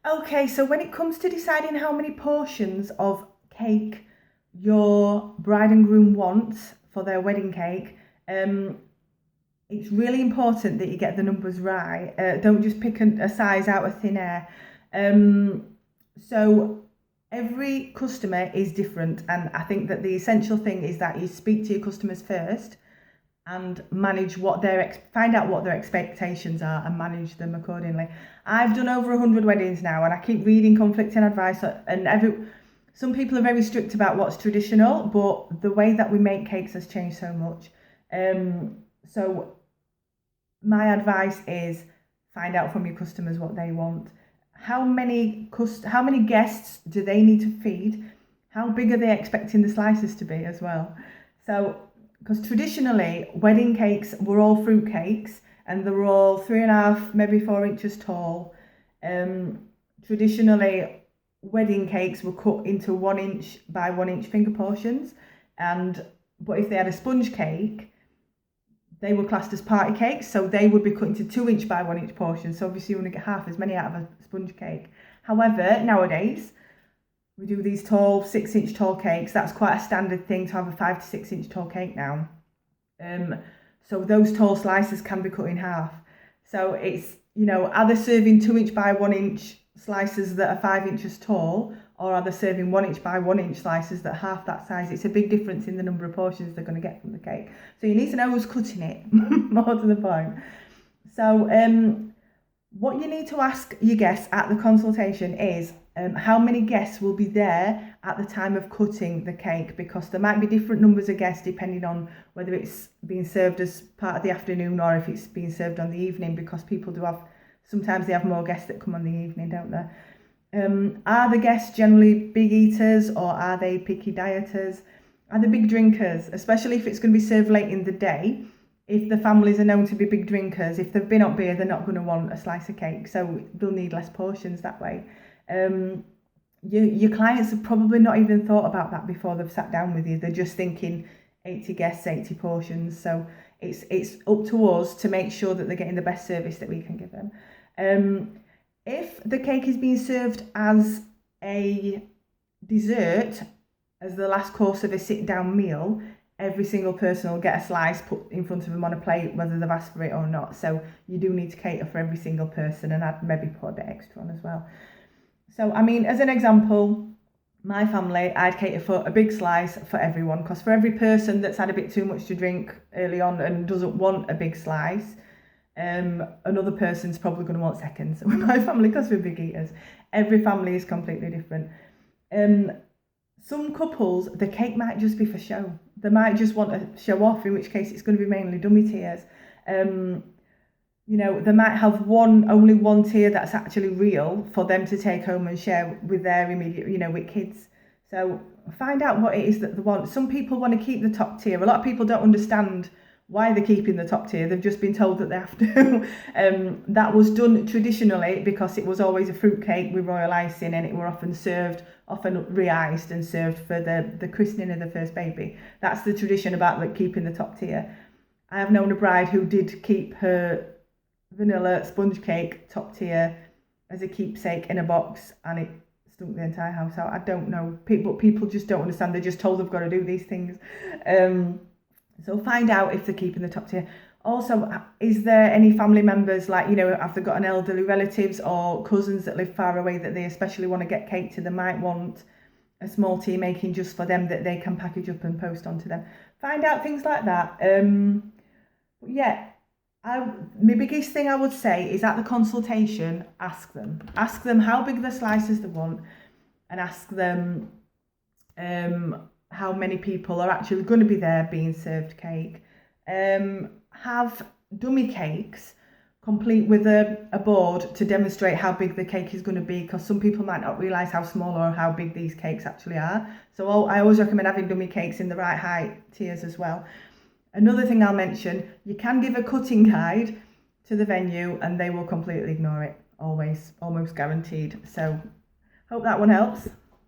Okay, so when it comes to deciding how many portions of cake your bride and groom want for their wedding cake, um, it's really important that you get the numbers right. Don't just pick a size out of thin air. Um, so every customer is different, and I think that the essential thing is that you speak to your customers first and manage find out what their expectations are and manage them accordingly. I've done over 100 weddings now, and I keep reading conflicting advice, and some people are very strict about what's traditional, but the way that we make cakes has changed so much. So my advice is find out from your customers what they want. How many guests do they need to feed? How big are they expecting the slices to be as well? So, because traditionally wedding cakes were all fruit cakes and they were all 3.5, maybe 4 inches tall. Traditionally, wedding cakes were cut into 1 inch by 1 inch finger portions, but if they had a sponge cake, they were classed as party cakes, so they would be cut into 2 inch by 1 inch portions. So obviously you want to get half as many out of a sponge cake. However, nowadays we do these tall 6 inch tall cakes. That's quite a standard thing to have a 5 to 6 inch tall cake now. So those tall slices can be cut in half. So it's, are they serving 2 inch by 1 inch slices that are 5 inches tall, or are they serving 1 inch by 1 inch slices that are half that size? It's a big difference in the number of portions they're going to get from the cake. So you need to know who's cutting it, more to the point. So what you need to ask your guests at the consultation is how many guests will be there at the time of cutting the cake, because there might be different numbers of guests depending on whether it's being served as part of the afternoon or if it's being served on the evening, because sometimes they have more guests that come on the evening, don't they? Are the guests generally big eaters, or are they picky dieters? Are they big drinkers, especially if it's going to be served late in the day? If the families are known to be big drinkers, if they've been up beer, they're not going to want a slice of cake, so they'll need less portions that way. Your clients have probably not even thought about that before they've sat down with you. They're just thinking 80 guests, 80 portions. So it's up to us to make sure that they're getting the best service that we can give them. If the cake is being served as a dessert, as the last course of a sit-down meal, every single person will get a slice put in front of them on a plate, whether they've asked for it or not. So you do need to cater for every single person, and I'd maybe put a bit extra on as well. So, I mean, as an example, my family, I'd cater for a big slice for everyone, because for every person that's had a bit too much to drink early on and doesn't want a big slice, another person's probably going to want seconds. With my family, because we're big eaters, every family is completely different. Some couples, the cake might just be for show. They might just want to show off, in which case it's going to be mainly dummy tiers. They might have only one tier that's actually real for them to take home and share with their immediate, with kids. So find out what it is that they want. Some people want to keep the top tier. A lot of people don't understand why they're keeping the top tier. They've just been told that they have to. That was done traditionally because it was always a fruit cake with royal icing, and it were often re-iced and served for the christening of the first baby. That's the tradition about keeping the top tier. I have known a bride who did keep her vanilla sponge cake top tier as a keepsake in a box, and it stunk the entire house out. I don't know, people just don't understand. They're just told they've got to do these things. So find out if they're keeping the top tier. Also, is there any family members, have they got an elderly relatives or cousins that live far away that they especially want to get cake to? They might want a small tea making just for them that they can package up and post onto them. Find out things like that. My biggest thing I would say is at the consultation, ask them how big the slices they want, and ask them how many people are actually going to be there being served cake. Have dummy cakes complete with a board to demonstrate how big the cake is going to be, because some people might not realise how small or how big these cakes actually are. So I always recommend having dummy cakes in the right height tiers as well. Another thing I'll mention, you can give a cutting guide to the venue and they will completely ignore it, always, almost guaranteed. So hope that one helps.